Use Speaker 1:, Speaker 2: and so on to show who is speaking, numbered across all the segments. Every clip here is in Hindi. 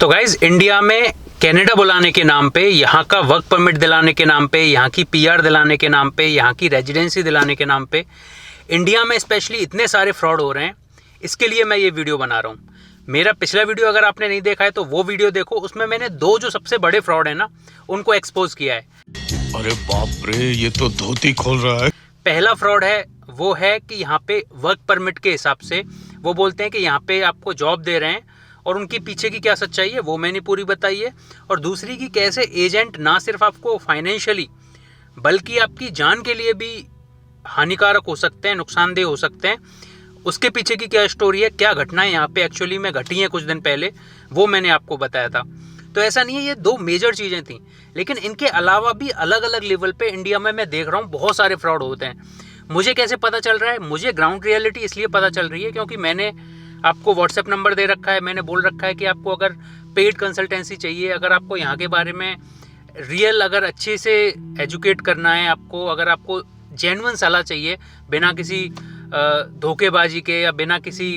Speaker 1: तो गाइज इंडिया में कनाडा बुलाने के नाम पे, यहाँ का वर्क परमिट दिलाने के नाम पे, यहाँ की पीआर दिलाने के नाम पे, यहाँ की रेजिडेंसी दिलाने के नाम पे इंडिया में स्पेशली इतने सारे फ्रॉड हो रहे हैं। इसके लिए मैं ये वीडियो बना रहा हूँ। मेरा पिछला वीडियो अगर आपने नहीं देखा है तो वो वीडियो देखो, उसमें मैंने दो जो सबसे बड़े फ्रॉड है ना उनको एक्सपोज किया है।
Speaker 2: अरे बाप रे, ये तो धोती खोल रहा है।
Speaker 1: पहला फ्रॉड है वो है कि यहाँ पे वर्क परमिट के हिसाब से वो बोलते हैं कि यहाँ पे आपको जॉब दे रहे हैं, और उनके पीछे की क्या सच्चाई है वो मैंने पूरी बताई है। और दूसरी की कैसे एजेंट ना सिर्फ आपको फाइनेंशियली बल्कि आपकी जान के लिए भी हानिकारक हो सकते हैं, नुकसानदेह हो सकते हैं। उसके पीछे की क्या स्टोरी है, क्या घटनाएं यहाँ पे एक्चुअली में घटी हैं कुछ दिन पहले, वो मैंने आपको बताया था। तो ऐसा नहीं है, ये दो मेजर चीज़ें थी, लेकिन इनके अलावा भी अलग अलग लेवल पे इंडिया में मैं देख रहा हूँ बहुत सारे फ्रॉड होते हैं। मुझे कैसे पता चल रहा है? मुझे ग्राउंड रियलिटी इसलिए पता चल रही है क्योंकि मैंने आपको व्हाट्सएप नंबर दे रखा है। मैंने बोल रखा है कि आपको अगर पेड कंसल्टेंसी चाहिए, अगर आपको यहाँ के बारे में रियल अगर अच्छे से एजुकेट करना है, आपको अगर आपको जेन्युइन सलाह चाहिए बिना किसी धोखेबाजी के या बिना किसी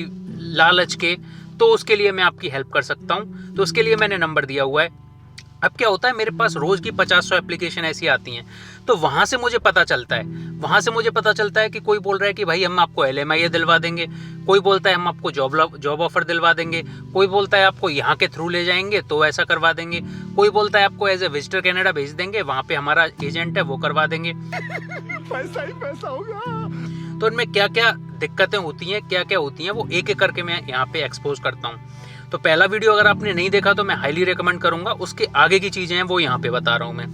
Speaker 1: लालच के, तो उसके लिए मैं आपकी हेल्प कर सकता हूँ। तो उसके लिए मैंने नंबर दिया हुआ है। अब क्या होता है, मेरे पास रोज़ की 50-100 एप्लीकेशन ऐसी आती हैं, तो वहाँ से मुझे पता चलता है कि कोई बोल रहा है कि भाई हम आपको LMIA दिलवा देंगे, कोई बोलता है हम आपको जॉब ऑफर दिलवा देंगे, कोई बोलता है आपको यहाँ के थ्रू ले जाएंगे तो ऐसा करवा देंगे, कोई बोलता है आपको एज ए विजिटर कनाडा भेज देंगे, वहाँ पे हमारा एजेंट है वो करवा देंगे।
Speaker 2: पैसा ही पैसा होगा।
Speaker 1: तो इनमें क्या क्या दिक्कतें होती हैं, क्या क्या होती हैं, वो एक एक करके मैं यहाँ पे एक्सपोज करता हूँ। तो पहला वीडियो अगर आपने नहीं देखा तो मैं हाईली रिकमेंड करूंगा। उसके आगे की चीज़ें हैं वो यहाँ पे बता रहा हूँ मैं,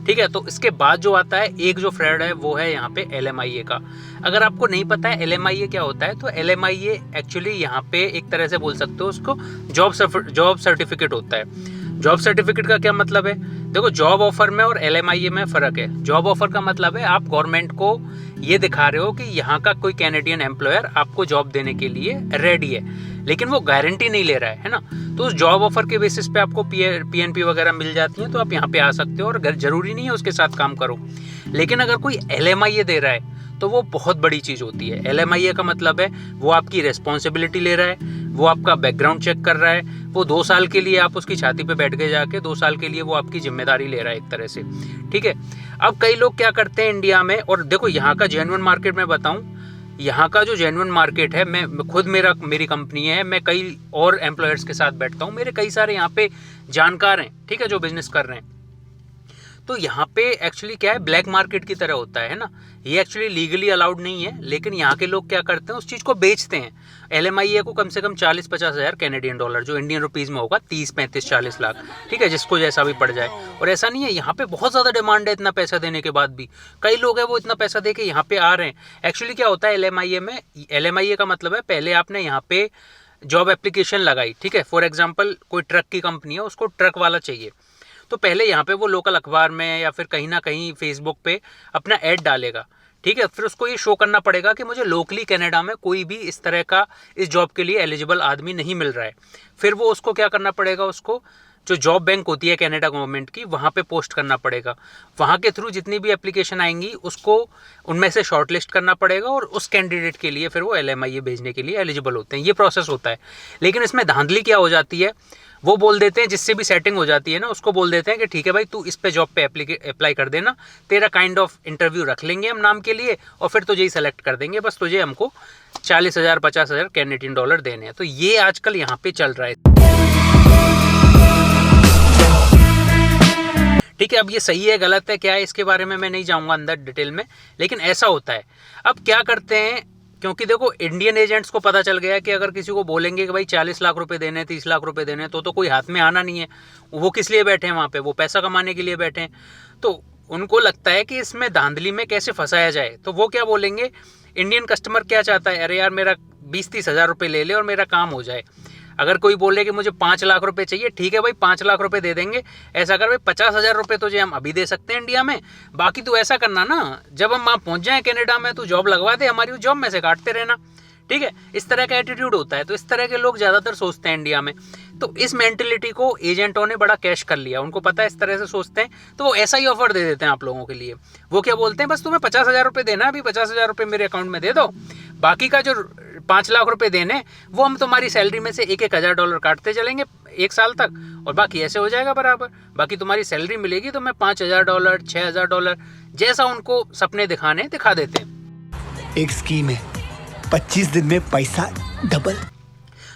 Speaker 1: ठीक है। तो इसके बाद जो आता है एक जो फ्रॉड है वो है यहाँ पे LMIA का। अगर आपको नहीं पता है LMIA क्या होता है, तो LMIA एक्चुअली यहाँ पे एक तरह से बोल सकते हो उसको जॉब सर्टिफिकेट होता है। जॉब सर्टिफिकेट का क्या मतलब है? देखो, जॉब ऑफर में और LMIA में फ़र्क है। जॉब ऑफर का मतलब है आप गवर्नमेंट को ये दिखा रहे हो कि यहाँ का कोई कैनेडियन एम्प्लॉयर आपको जॉब देने के लिए रेडी है, लेकिन वो गारंटी नहीं ले रहा है ना। तो उस जॉब ऑफर के बेसिस पे आपको PNP वगैरह मिल जाती हैं, तो आप यहाँ पे आ सकते हो और जरूरी नहीं है उसके साथ काम करो। लेकिन अगर कोई LMIA दे रहा है तो वो बहुत बड़ी चीज़ होती है। LMIA का मतलब है वो आपकी रिस्पॉन्सिबिलिटी ले रहा है, वो आपका बैकग्राउंड चेक कर रहा है, वो 2 साल के लिए आप उसकी छाती पे बैठ के जाके 2 साल के लिए वो आपकी जिम्मेदारी ले रहा है एक तरह से, ठीक है। अब कई लोग क्या करते हैं इंडिया में, और देखो यहाँ का जेन्युइन मार्केट में बताऊँ, यहाँ का जो जेन्युइन मार्केट है, मैं खुद मेरी कंपनी है, मैं कई और एम्प्लॉयर्स के साथ बैठता हूँ, मेरे कई सारे यहाँ पे जानकार हैं, ठीक है, जो बिजनेस कर रहे हैं। तो यहाँ पे एक्चुअली क्या है, ब्लैक मार्केट की तरह होता है ना। ये एक्चुअली लीगली अलाउड नहीं है, लेकिन यहाँ के लोग क्या करते हैं, उस चीज़ को बेचते हैं। LMIA को कम से कम 40-50 हज़ार कैनेडियन डॉलर, जो इंडियन रुपीज़ में होगा 30-35-40 लाख, ठीक है, जिसको जैसा भी पड़ जाए। और ऐसा नहीं है, यहाँ पे बहुत ज़्यादा डिमांड है इतना पैसा देने के बाद भी। कई लोग हैं वो इतना पैसा दे के यहाँ पे आ रहे हैं। एक्चुअली क्या होता है LMIA में, LMIA का मतलब है पहले आपने यहाँ पे जॉब एप्लीकेशन लगाई, ठीक है। फॉर एग्जाम्पल कोई ट्रक की कंपनी है, उसको ट्रक वाला चाहिए, तो पहले यहाँ पे वो लोकल अखबार में या फिर कहीं ना कहीं फेसबुक पे अपना ऐड डालेगा, ठीक है। फिर उसको ये शो करना पड़ेगा कि मुझे लोकली कनाडा में कोई भी इस तरह का इस जॉब के लिए एलिजिबल आदमी नहीं मिल रहा है। फिर वो उसको क्या करना पड़ेगा, उसको जो जॉब बैंक होती है कनाडा गवर्नमेंट की, वहाँ पे पोस्ट करना पड़ेगा। वहाँ के थ्रू जितनी भी एप्लीकेशन आएंगी उसको उनमें से शॉर्टलिस्ट करना पड़ेगा, और उस कैंडिडेट के लिए फिर वो LMIA भेजने के लिए एलिजिबल होते हैं। ये प्रोसेस होता है। लेकिन इसमें धांधली क्या हो जाती है, वो बोल देते हैं, जिससे भी सेटिंग हो जाती है ना, उसको बोल देते हैं कि ठीक है भाई, तू इस पे जॉब पे अप्लाई कर देना, तेरा काइंड ऑफ इंटरव्यू रख लेंगे हम नाम के लिए, और फिर तुझे ही सेलेक्ट कर देंगे, बस तुझे हमको 40,000-50,000 कैनेडियन डॉलर देने हैं। तो ये आजकल यहाँ पे चल रहा है, ठीक है। अब ये सही है गलत है क्या है, इसके बारे में मैं नहीं जाऊँगा अंदर डिटेल में, लेकिन ऐसा होता है। अब क्या करते हैं, क्योंकि देखो इंडियन एजेंट्स को पता चल गया कि अगर किसी को बोलेंगे कि भाई 40 लाख रुपए देने, 30 लाख रुपए देने, तो कोई हाथ में आना नहीं है। वो किस लिए बैठे हैं वहाँ पे, वो पैसा कमाने के लिए बैठे हैं। तो उनको लगता है कि इसमें धांधली में कैसे फंसाया जाए। तो वो क्या बोलेंगे, इंडियन कस्टमर क्या चाहता है, अरे यार मेरा 20-30 हज़ार रुपये ले ले और मेरा काम हो जाए। अगर कोई बोले कि मुझे 5 लाख रुपए चाहिए, ठीक है भाई 5 लाख रुपए दे देंगे। ऐसा कर भाई 50,000 रुपये तुझे हम अभी दे सकते हैं इंडिया में, बाकी तू ऐसा करना ना, जब हम वहाँ पहुँच जाएँ कनाडा में, तू जॉब लगवा दे, हमारी जॉब में से काटते रहना, ठीक है। इस तरह का एटीट्यूड होता है। तो इस तरह के लोग ज़्यादातर सोचते हैं इंडिया में। तो इस मेंटेलिटी को एजेंटों ने बड़ा कैश कर लिया। उनको पता है इस तरह से सोचते हैं, तो वो ऐसा ही ऑफर दे देते हैं आप लोगों के लिए। वो क्या बोलते हैं, बस तुम्हें 50,000 रुपये देना, अभी 50,000 रुपये मेरे अकाउंट में दे दो, बाकी का जो 5 लाख रुपए देने वो हम तुम्हारी सैलरी में से $1,000 काटते चलेंगे 1 साल तक, और बाकी ऐसे हो जाएगा बराबर। बाकी तुम्हारी सैलरी मिलेगी तो मैं $5,000 $6,000 जैसा उनको सपने दिखाने दिखा देते हैं।
Speaker 3: एक स्कीम है, 25 दिन में पैसा डबल।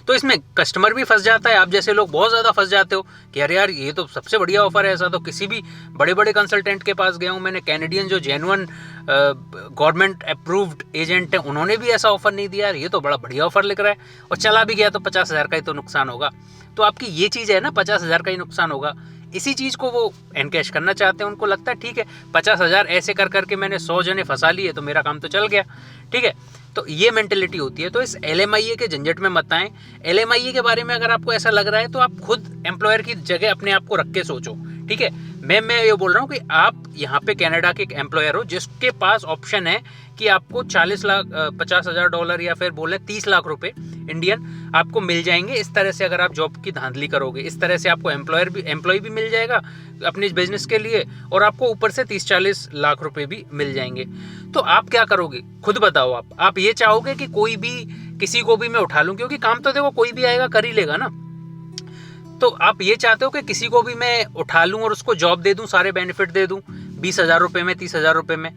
Speaker 1: तो इसमें कस्टमर भी फंस जाता है, आप जैसे लोग बहुत ज़्यादा फंस जाते हो कि अरे यार ये तो सबसे बढ़िया ऑफर है। ऐसा तो किसी भी बड़े बड़े कंसल्टेंट के पास गया हूँ मैंने, कैनेडियन जो जेन्युइन गवर्नमेंट अप्रूव्ड एजेंट है, उन्होंने भी ऐसा ऑफर नहीं दिया यार, ये तो बड़ा बढ़िया ऑफर लिख रहा है, और चला भी गया तो 50,000 का ही तो नुकसान होगा। तो आपकी ये चीज़ है ना, 50,000 का ही नुकसान होगा। इसी चीज़ को वो एनकैश करना चाहते हैं। उनको लगता है ठीक है 50,000 ऐसे कर करके मैंने 100 जने फंसा लिए तो मेरा काम तो चल गया, ठीक है। तो ये मेंटेलिटी होती है। तो इस LMIA के झंझट में मत आएं। LMIA के बारे में अगर आपको ऐसा लग रहा है तो आप खुद एम्प्लॉयर की जगह अपने आप को रख के सोचो, ठीक है। मैं ये बोल रहा हूँ कि आप यहाँ पे कनाडा के एक एम्प्लॉयर हो जिसके पास ऑप्शन है कि आपको 50,000 डॉलर या फिर बोले 30 लाख रुपए इंडियन आपको मिल जाएंगे। इस तरह से अगर आप जॉब की धांधली करोगे, इस तरह से आपको एम्प्लॉय भी मिल जाएगा अपने बिजनेस के लिए, और आपको ऊपर से 30-40 लाख रुपए भी मिल जाएंगे। तो आप क्या करोगे खुद बताओ। आप ये चाहोगे कि कोई भी किसी को भी मैं उठा लूँ, क्योंकि काम तो देखो कोई भी आएगा कर ही लेगा ना। तो आप ये चाहते हो कि किसी को भी मैं उठा लूँ और उसको जॉब दे दूँ, सारे बेनिफिट दे दूँ 20,000 रुपये में, 30,000 रुपये में,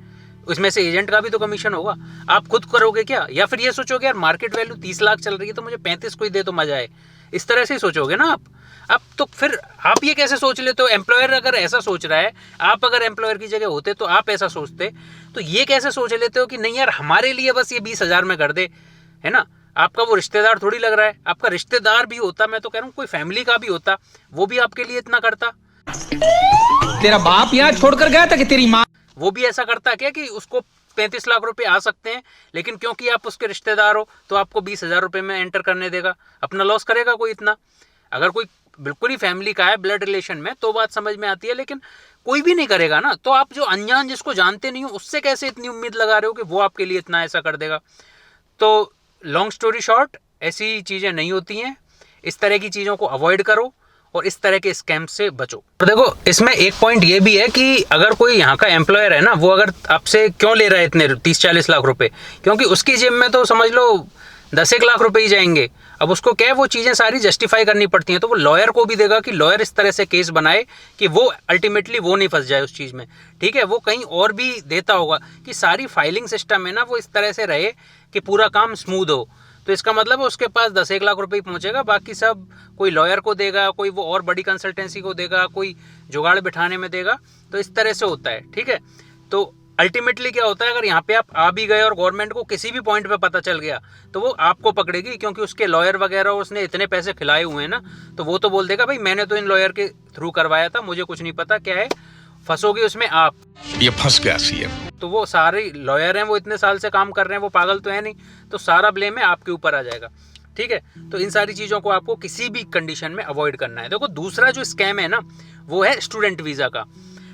Speaker 1: उसमें से एजेंट का भी तो कमीशन होगा। आप खुद करोगे क्या? या फिर ये सोचोगे यार मार्केट वैल्यू 30 लाख चल रही है तो मुझे 35 को ही दे तो मजा आए, इस तरह से ही सोचोगे ना आप। अब तो फिर आप ये कैसे सोच लेते हो? एम्प्लॉयर अगर ऐसा सोच रहा है, आप अगर एम्प्लॉयर की जगह होते तो आप ऐसा सोचते, तो ये कैसे सोच लेते हो कि नहीं यार हमारे लिए बस ये 20,000 में कर दे, है ना। आपका वो रिश्तेदार थोड़ी लग रहा है, आपका रिश्तेदार भी होता, मैं तो कह रहा हूँ कोई फैमिली का भी होता, वो भी आपके लिए इतना करता।
Speaker 4: तेरा बाप यहाँ छोड़कर गया था कि तेरी माँ?
Speaker 1: वो भी ऐसा करता क्या कि उसको 35 लाख रुपए आ सकते हैं, लेकिन क्योंकि आप उसके रिश्तेदार हो तो आपको 20,000 रुपये में एंटर करने देगा। अपना लॉस करेगा कोई इतना? अगर कोई बिल्कुल ही फैमिली का है, ब्लड रिलेशन में, तो बात समझ में आती है, लेकिन कोई भी नहीं करेगा ना। तो आप जो अनजान जिसको जानते नहीं हो उससे कैसे इतनी उम्मीद लगा रहे हो कि वो आपके लिए इतना ऐसा कर देगा? तो लॉन्ग स्टोरी शॉर्ट, ऐसी चीज़ें नहीं होती हैं। इस तरह की चीज़ों को अवॉइड करो और इस तरह के स्कैम से बचो। और देखो इसमें एक पॉइंट ये भी है कि अगर कोई यहाँ का एम्प्लॉयर है ना, वो अगर आपसे क्यों ले रहा है इतने 30-40 लाख रुपए, क्योंकि उसकी जेब में तो समझ लो 10-1 लाख रुपए ही जाएंगे। अब उसको क्या है, वो चीज़ें सारी जस्टिफाई करनी पड़ती हैं, तो वो लॉयर को भी देगा कि लॉयर इस तरह से केस बनाए कि वो अल्टीमेटली वो नहीं फंस जाए उस चीज़ में, ठीक है। वो कहीं और भी देता होगा कि सारी फाइलिंग सिस्टम है ना वो इस तरह से रहे कि पूरा काम स्मूथ हो। तो इसका मतलब है उसके पास 10-1 लाख रुपए ही पहुंचेगा, बाकी सब कोई लॉयर को देगा, कोई वो और बड़ी कंसल्टेंसी को देगा, कोई जुगाड़ बिठाने में देगा। तो इस तरह से होता है, ठीक है। तो अल्टीमेटली क्या होता है, अगर यहाँ पे आप आ भी गए और गवर्नमेंट को किसी भी पॉइंट पे पता चल गया तो वो आपको पकड़ेगी, क्योंकि उसके लॉयर वगैरह उसने इतने पैसे खिलाए हुए हैं ना, तो वो तो बोल देगा भाई मैंने तो इन लॉयर के थ्रू करवाया था, मुझे कुछ नहीं पता। क्या है, फंसोगे उसमें आप।
Speaker 2: ये फंस गया सीएम।
Speaker 1: तो वो सारे लॉयर हैं, वो इतने साल से काम कर रहे हैं, वो पागल तो है नहीं, तो सारा ब्लेम है आपके ऊपर आ जाएगा, ठीक है। तो इन सारी चीज़ों को आपको किसी भी कंडीशन में अवॉइड करना है। देखो दूसरा जो स्कैम है ना वो है स्टूडेंट वीज़ा का।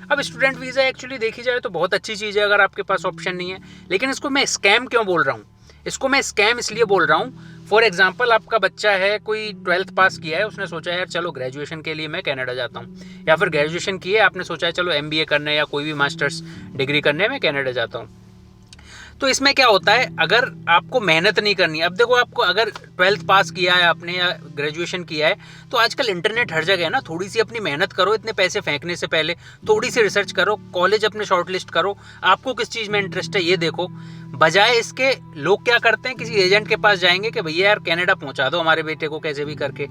Speaker 1: अब स्टूडेंट वीज़ा एक्चुअली देखी जाए तो बहुत अच्छी चीज़ है अगर आपके पास ऑप्शन नहीं है, लेकिन इसको मैं स्कैम क्यों बोल रहा हूँ? इसको मैं स्कैम इसलिए बोल रहा हूँ, फॉर एग्जाम्पल आपका बच्चा है, कोई 12th पास किया है, उसने सोचा है यार चलो ग्रेजुएशन के लिए मैं कनाडा जाता हूँ, या फिर ग्रेजुएशन किए आपने सोचा है चलो MBA करने या कोई भी मास्टर्स डिग्री करने मैं कनाडा जाता हूँ। तो इसमें क्या होता है, अगर आपको मेहनत नहीं करनी, अब देखो आपको अगर 12th पास किया है आपने या ग्रेजुएशन किया है, तो आजकल इंटरनेट हर जगह है ना, थोड़ी सी अपनी मेहनत करो, इतने पैसे फेंकने से पहले थोड़ी सी रिसर्च करो, कॉलेज अपने शॉर्ट लिस्ट करो, आपको किस चीज़ में इंटरेस्ट है ये देखो। बजाय इसके लोग क्या करते हैं, किसी एजेंट के पास जाएंगे कि भैया यार कनाडा पहुंचा दो हमारे बेटे को कैसे भी करके।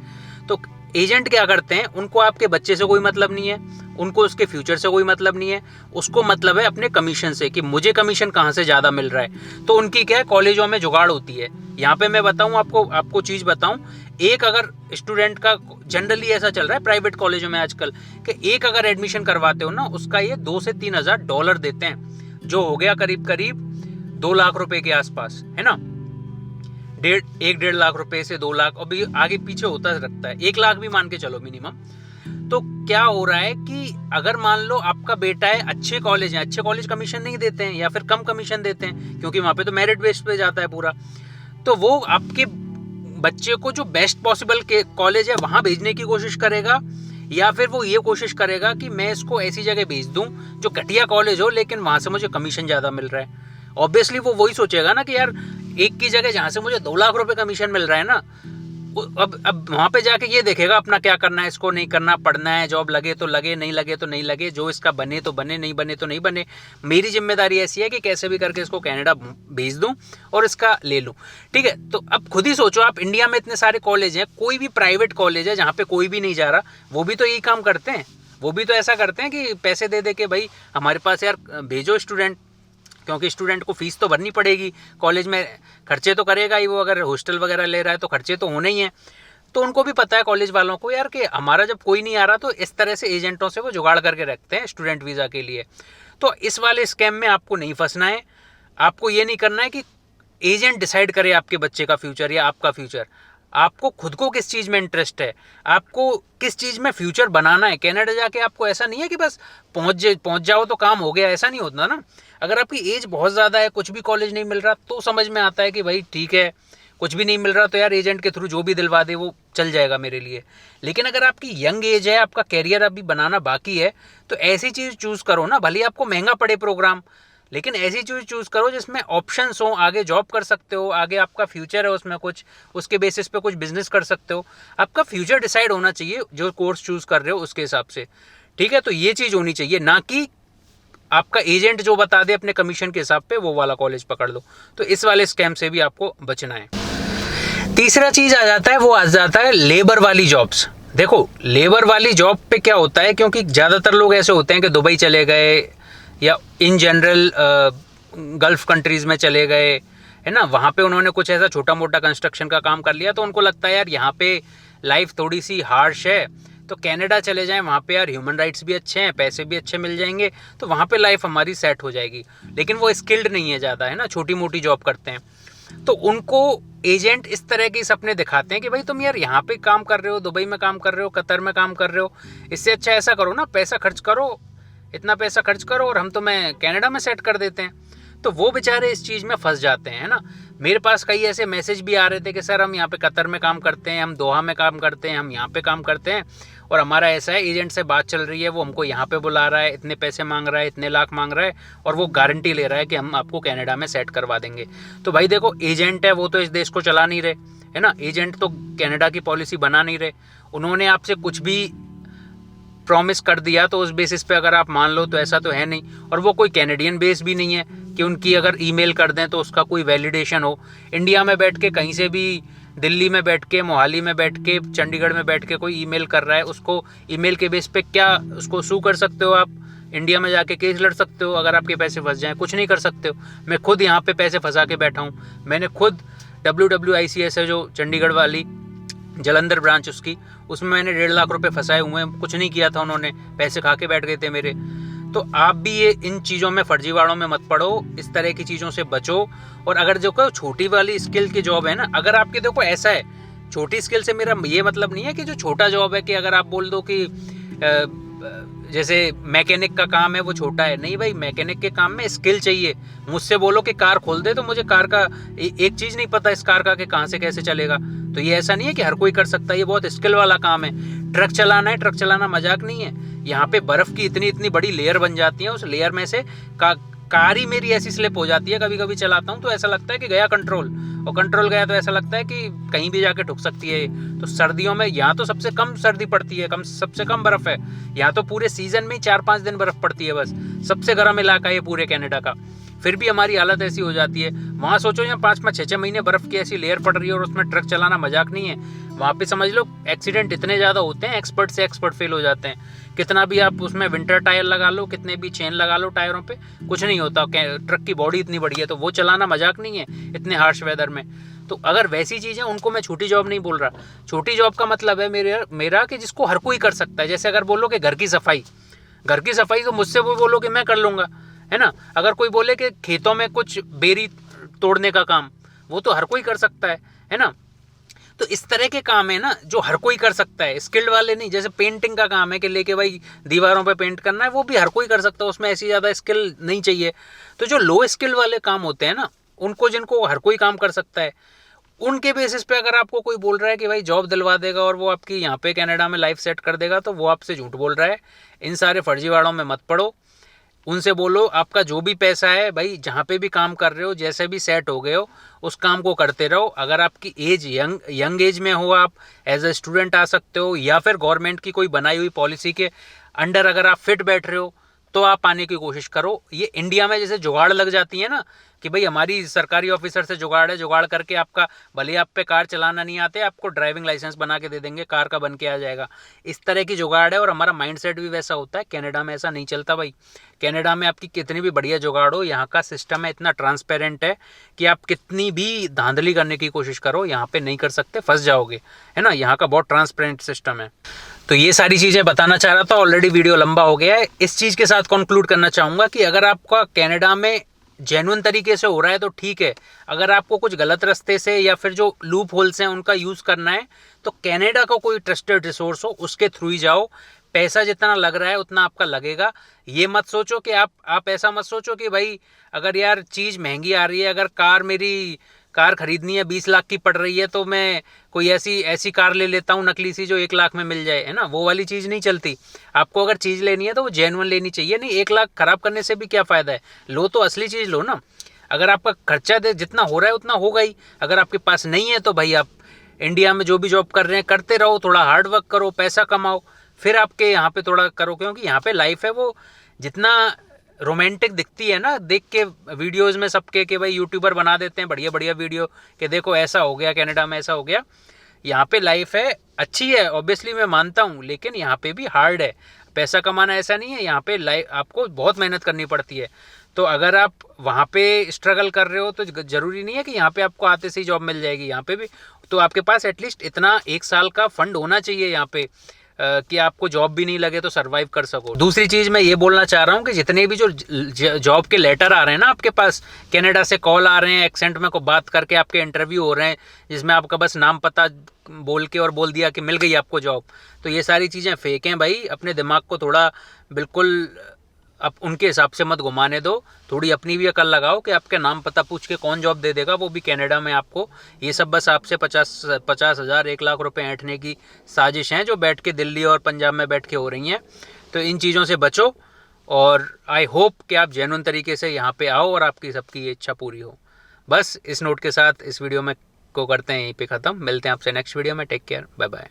Speaker 1: तो एजेंट क्या करते हैं, उनको आपके बच्चे से कोई मतलब नहीं है, उनको उसके फ्यूचर से कोई मतलब नहीं है, उसको मतलब है अपने कमीशन से कि मुझे कमीशन कहाँ से ज़्यादा मिल रहा है। तो उनकी क्या है, कॉलेजों में जुगाड़ होती है। यहाँ पे मैं बताऊँ आपको चीज़ बताऊँ, एक अगर स्टूडेंट का जनरली ऐसा चल रहा है प्राइवेट कॉलेजों में आजकल कि एक अगर एडमिशन करवाते हो ना, उसका ये $2,000 से $3,000 देते हैं, जो हो गया करीब करीब 2 लाख रुपए के आसपास, है ना। 1.5 लाख रुपए से 2 लाख, और भी आगे पीछे होता रखता है, 1 लाख भी मान के चलो मिनिमम। तो क्या हो रहा है कि अगर मान लो आपका बेटा है, अच्छे कॉलेज है, अच्छे कॉलेज कमीशन नहीं देते हैं या फिर कम कमीशन देते हैं, क्योंकि वहाँ पे तो मेरिट बेस पे जाता है पूरा। तो वो आपके बच्चे को जो बेस्ट पॉसिबल के कॉलेज है वहाँ भेजने की कोशिश करेगा, या फिर वो ये कोशिश करेगा कि मैं इसको ऐसी जगह भेज दूँ जो घटिया कॉलेज हो लेकिन वहाँ से मुझे कमीशन ज़्यादा मिल रहा है। ऑब्वियसली वो वही सोचेगा ना कि यार एक की जगह जहाँ से मुझे 2 लाख रुपए कमीशन मिल रहा है ना, अब वहाँ पे जाके ये देखेगा अपना क्या करना है, इसको नहीं करना, पढ़ना है, जॉब लगे तो लगे, नहीं लगे तो नहीं लगे, जो इसका बने तो बने, नहीं बने तो नहीं बने। मेरी जिम्मेदारी ऐसी है कि कैसे भी करके इसको कनाडा भेज दूँ और इसका ले लूँ, ठीक है। तो अब खुद ही सोचो, आप इंडिया में इतने सारे कॉलेज हैं, कोई भी प्राइवेट कॉलेज है जहाँ पे कोई भी नहीं जा रहा, वो भी तो यही काम करते हैं, वो भी तो ऐसा करते हैं कि पैसे दे दे के भाई हमारे पास यार भेजो स्टूडेंट, क्योंकि स्टूडेंट को फीस तो भरनी पड़ेगी, कॉलेज में खर्चे तो करेगा ही वो, अगर हॉस्टल वगैरह ले रहा है तो खर्चे तो होने ही हैं। तो उनको भी पता है कॉलेज वालों को यार कि हमारा जब कोई नहीं आ रहा तो इस तरह से एजेंटों से वो जुगाड़ करके रखते हैं स्टूडेंट वीज़ा के लिए। तो इस वाले स्कैम में आपको नहीं फंसना है। आपको ये नहीं करना है कि एजेंट डिसाइड करे आपके बच्चे का फ्यूचर या आपका फ्यूचर। आपको खुद को किस चीज़ में इंटरेस्ट है, आपको किस चीज़ में फ्यूचर बनाना है। कनाडा जाके आपको ऐसा नहीं है कि बस पहुंच जाओ तो काम हो गया, ऐसा नहीं होता ना। अगर आपकी एज बहुत ज़्यादा है, कुछ भी कॉलेज नहीं मिल रहा, तो समझ में आता है कि भाई ठीक है, कुछ भी नहीं मिल रहा तो यार एजेंट के थ्रू जो भी दिलवा दे वो चल जाएगा मेरे लिए। लेकिन अगर आपकी यंग एज है, आपका कैरियर अभी बनाना बाकी है, तो ऐसी चीज़ चूज़ करो ना, भले आपको महंगा पड़े प्रोग्राम, लेकिन ऐसी चीज़ चूज़ करो जिसमें ऑप्शंस हो, आगे जॉब कर सकते हो, आगे आपका फ्यूचर है उसमें कुछ, उसके बेसिस पे कुछ बिजनेस कर सकते हो। आपका फ्यूचर डिसाइड होना चाहिए जो कोर्स चूज़ कर रहे हो उसके हिसाब से, ठीक है। तो ये चीज़ होनी चाहिए, ना कि आपका एजेंट जो बता दे अपने कमीशन के हिसाब पे वो वाला कॉलेज पकड़ लो। तो इस वाले स्कैम से भी आपको बचना है। तीसरा चीज़ आ जाता है, वो आ जाता है लेबर वाली जॉब्स। देखो लेबर वाली जॉब पे क्या होता है, क्योंकि ज़्यादातर लोग ऐसे होते हैं कि दुबई चले गए या इन जनरल गल्फ़ कंट्रीज़ में चले गए, है ना, वहाँ पे उन्होंने कुछ ऐसा छोटा मोटा कंस्ट्रक्शन का काम कर लिया, तो उनको लगता है यार यहाँ पे लाइफ थोड़ी सी हार्श है, तो कनाडा चले जाएं, वहाँ पे यार ह्यूमन राइट्स भी अच्छे हैं, पैसे भी अच्छे मिल जाएंगे, तो वहाँ पे लाइफ हमारी सेट हो जाएगी। लेकिन वो स्किल्ड नहीं है ज़्यादा, है ना, छोटी मोटी जॉब करते हैं। तो उनको एजेंट इस तरह के सपने दिखाते हैं कि भाई तुम यार यहाँ पे काम कर रहे हो, दुबई में काम कर रहे हो, कतर में काम कर रहे हो, इससे अच्छा ऐसा करो ना, पैसा खर्च करो, इतना पैसा खर्च करो और हम तुम्हें कनाडा में सेट कर देते हैं। तो वो बेचारे इस चीज़ में फंस जाते हैं, है ना। मेरे पास कई ऐसे मैसेज भी आ रहे थे कि सर हम यहाँ पे कतर में काम करते हैं, हम दोहा में काम करते हैं, हम यहाँ पे काम करते हैं और हमारा ऐसा है, एजेंट से बात चल रही है, वो हमको यहाँ पे बुला रहा है, इतने पैसे मांग रहा है, इतने लाख मांग रहा है और वो गारंटी ले रहा है कि हम आपको कनाडा में सेट करवा देंगे। तो भाई देखो, एजेंट है वो तो इस देश को चला नहीं रहे, है ना, एजेंट तो कनाडा की पॉलिसी बना नहीं रहे। उन्होंने आपसे कुछ भी प्रॉमिस कर दिया तो उस बेसिस पे अगर आप मान लो तो ऐसा तो है नहीं। और वो कोई कैनेडियन बेस भी नहीं है कि उनकी अगर ईमेल कर दें तो उसका कोई वैलिडेशन हो। इंडिया में बैठ के कहीं से भी, दिल्ली में बैठ के, मोहाली में बैठ के, चंडीगढ़ में बैठ के कोई ईमेल कर रहा है, उसको ईमेल के बेस पे क्या उसको सू कर सकते हो आप? इंडिया में जाके केस लड़ सकते हो अगर आपके पैसे फंस जाएँ, कुछ नहीं कर सकते हो। मैं खुद यहाँ पे पैसे फंसा के बैठा हूँ। मैंने खुद WWICS है जो चंडीगढ़ वाली जलंधर ब्रांच उसमें मैंने 1.5 लाख रुपए फंसाए हुए हैं, कुछ नहीं किया था उन्होंने, पैसे खा के बैठ गए थे मेरे। तो आप भी ये इन चीज़ों में, फर्जीवाड़ों में मत पड़ो, इस तरह की चीज़ों से बचो। और अगर जो कोई छोटी वाली स्किल की जॉब है ना, अगर आपके देखो ऐसा है, छोटी स्किल से मेरा ये मतलब नहीं है कि जो छोटा जॉब है कि अगर आप बोल दो कि जैसे मैकेनिक का काम है वो छोटा है, नहीं भाई, मैकेनिक के काम में स्किल चाहिए। मुझसे बोलो कि कार खोल दे तो मुझे कार का एक चीज़ नहीं पता इस कार का कि कहाँ से कैसे चलेगा। तो ये ऐसा नहीं है कि हर कोई कर सकता है, ये बहुत स्किल वाला काम है। ट्रक चलाना है, ट्रक चलाना मजाक नहीं है। यहाँ पे बर्फ़ की इतनी इतनी बड़ी लेयर बन जाती है, उस लेयर में से कार ही मेरी ऐसी स्लिप हो जाती है, कभी कभी चलाता हूँ तो ऐसा लगता है कि गया कंट्रोल, और कंट्रोल गया तो ऐसा लगता है कि कहीं भी जाके ठुक सकती है। तो सर्दियों में यहाँ तो सबसे कम सर्दी पड़ती है, सबसे कम बर्फ़ है यहाँ तो, पूरे सीज़न में 4-5 दिन बर्फ़ पड़ती है बस। सबसे गर्म इलाका है ये पूरे कनाडा का, फिर भी हमारी हालत ऐसी हो जाती है। वहाँ सोचो यहाँ 5-5, 6-6 महीने बर्फ़ की ऐसी लेयर पड़ रही है और उसमें ट्रक चलाना मजाक नहीं है। वहाँ पे समझ लो एक्सीडेंट इतने ज़्यादा होते हैं, एक्सपर्ट से एक्सपर्ट फेल हो जाते हैं। कितना भी आप उसमें विंटर टायर लगा लो, कितने भी चेन लगा लो टायरों पे, कुछ नहीं होता। ट्रक की बॉडी इतनी बड़ी है तो वो चलाना मजाक नहीं है इतने हार्श वेदर में। तो अगर वैसी चीज़ें, उनको मैं छोटी जॉब नहीं बोल रहा। छोटी जॉब का मतलब है मेरा कि जिसको हर कोई कर सकता है। जैसे अगर बोलो कि घर की सफाई तो मुझसे वो बोलो कि मैं कर लूँगा, है ना। अगर कोई बोले कि खेतों में कुछ बेरी तोड़ने का काम, वो तो हर कोई कर सकता है ना। तो इस तरह के काम है ना जो हर कोई कर सकता है, स्किल्ड वाले नहीं। जैसे पेंटिंग का काम है कि लेके भाई दीवारों पे पेंट करना है, वो भी हर कोई कर सकता है, उसमें ऐसी ज़्यादा स्किल नहीं चाहिए। तो जो लो स्किल वाले काम होते हैं ना, उनको, जिनको हर कोई काम कर सकता है, उनके बेसिस पे अगर आपको कोई बोल रहा है कि भाई जॉब दिलवा देगा और वो आपकी यहाँ पे कनाडा में लाइफ सेट कर देगा, तो वो आपसे झूठ बोल रहा है। इन सारे फर्जीवाड़ों में मत पड़ो। उनसे बोलो आपका जो भी पैसा है भाई, जहाँ पे भी काम कर रहे हो, जैसे भी सेट हो गए हो, उस काम को करते रहो। अगर आपकी एज यंग एज में हो, आप एज ए स्टूडेंट आ सकते हो, या फिर गवर्नमेंट की कोई बनाई हुई पॉलिसी के अंडर अगर आप फिट बैठ रहे हो तो आप आने की कोशिश करो। ये इंडिया में जैसे जुगाड़ लग जाती है ना कि भाई हमारी सरकारी ऑफिसर से जुगाड़ है, जुगाड़ करके आपका, भले आप पे कार चलाना नहीं आते, आपको ड्राइविंग लाइसेंस बना के दे देंगे, कार का बन के आ जाएगा। इस तरह की जुगाड़ है और हमारा माइंडसेट भी वैसा होता है। कनाडा में ऐसा नहीं चलता भाई। कनाडा में आपकी कितनी भी बढ़िया जुगाड़ हो, यहाँ का सिस्टम है इतना ट्रांसपेरेंट है कि आप कितनी भी धांधली करने की कोशिश करो, यहाँ पे नहीं कर सकते, फंस जाओगे, है ना। यहाँ का बहुत ट्रांसपेरेंट सिस्टम है। तो ये सारी चीज़ें बताना चाह रहा था, ऑलरेडी वीडियो लंबा हो गया है। इस चीज़ के साथ कंक्लूड करना चाहूँगा कि अगर आपका कनाडा में जेन्युइन तरीके से हो रहा है तो ठीक है। अगर आपको कुछ गलत रास्ते से या फिर जो लूप होल्स हैं उनका यूज़ करना है तो कनाडा का कोई ट्रस्टेड रिसोर्स हो उसके थ्रू ही जाओ। पैसा जितना लग रहा है उतना आपका लगेगा। ये मत सोचो कि आप ऐसा मत सोचो कि भाई अगर यार चीज़ महंगी आ रही है, अगर मेरी कार खरीदनी है 20 लाख की पड़ रही है तो मैं कोई ऐसी कार ले लेता हूँ नकली सी जो 1 लाख में मिल जाए, है ना। वो वाली चीज़ नहीं चलती। आपको अगर चीज़ लेनी है तो वो जेन्युइन लेनी चाहिए। नहीं 1 लाख खराब करने से भी क्या फ़ायदा है, लो तो असली चीज़ लो ना। अगर आपका खर्चा जितना हो रहा है उतना होगा ही। अगर आपके पास नहीं है तो भाई आप इंडिया में जो भी जॉब कर रहे हैं करते रहो, थोड़ा हार्ड वर्क करो, पैसा कमाओ, फिर आपके यहाँ पे थोड़ा करो, क्योंकि यहाँ पे लाइफ है वो जितना रोमांटिक दिखती है ना, देख के वीडियोस में सबके कि भाई यूट्यूबर बना देते हैं बढ़िया बढ़िया वीडियो कि देखो ऐसा हो गया कनाडा में, ऐसा हो गया। यहाँ पे लाइफ है अच्छी है, ऑब्वियसली मैं मानता हूँ, लेकिन यहाँ पे भी हार्ड है। पैसा कमाना ऐसा नहीं है, यहाँ पे लाइफ आपको बहुत मेहनत करनी पड़ती है। तो अगर आप वहाँ पे स्ट्रगल कर रहे हो तो ज़रूरी नहीं है कि यहाँ पे आपको आते से ही जॉब मिल जाएगी। यहाँ पे भी तो आपके पास एटलीस्ट इतना 1 साल का फंड होना चाहिए यहाँ पे कि आपको जॉब भी नहीं लगे तो सरवाइव कर सको। दूसरी चीज़ मैं ये बोलना चाह रहा हूँ कि जितने भी जो जॉब के लेटर आ रहे हैं ना आपके पास, कनाडा से कॉल आ रहे हैं, एक्सेंट में को बात करके आपके इंटरव्यू हो रहे हैं जिसमें आपका बस नाम पता बोल के और बोल दिया कि मिल गई आपको जॉब, तो ये सारी चीज़ें फेक हैं भाई। अपने दिमाग को थोड़ा बिल्कुल आप उनके हिसाब से मत घुमाने दो, थोड़ी अपनी भी अकल लगाओ कि आपके नाम पता पूछ के कौन जॉब दे देगा, वो भी कनाडा में आपको। ये सब बस आपसे 50,000 1 लाख रुपए ऐंठने की साजिश हैं जो बैठ के दिल्ली और पंजाब में बैठ के हो रही हैं। तो इन चीज़ों से बचो और आई होप कि आप जेन्युइन तरीके से यहाँ पे आओ और आपकी सबकी ये इच्छा पूरी हो। बस इस नोट के साथ इस वीडियो में को करते हैं यहीं पे ख़त्म। मिलते हैं आपसे नेक्स्ट वीडियो में। Take care, bye bye.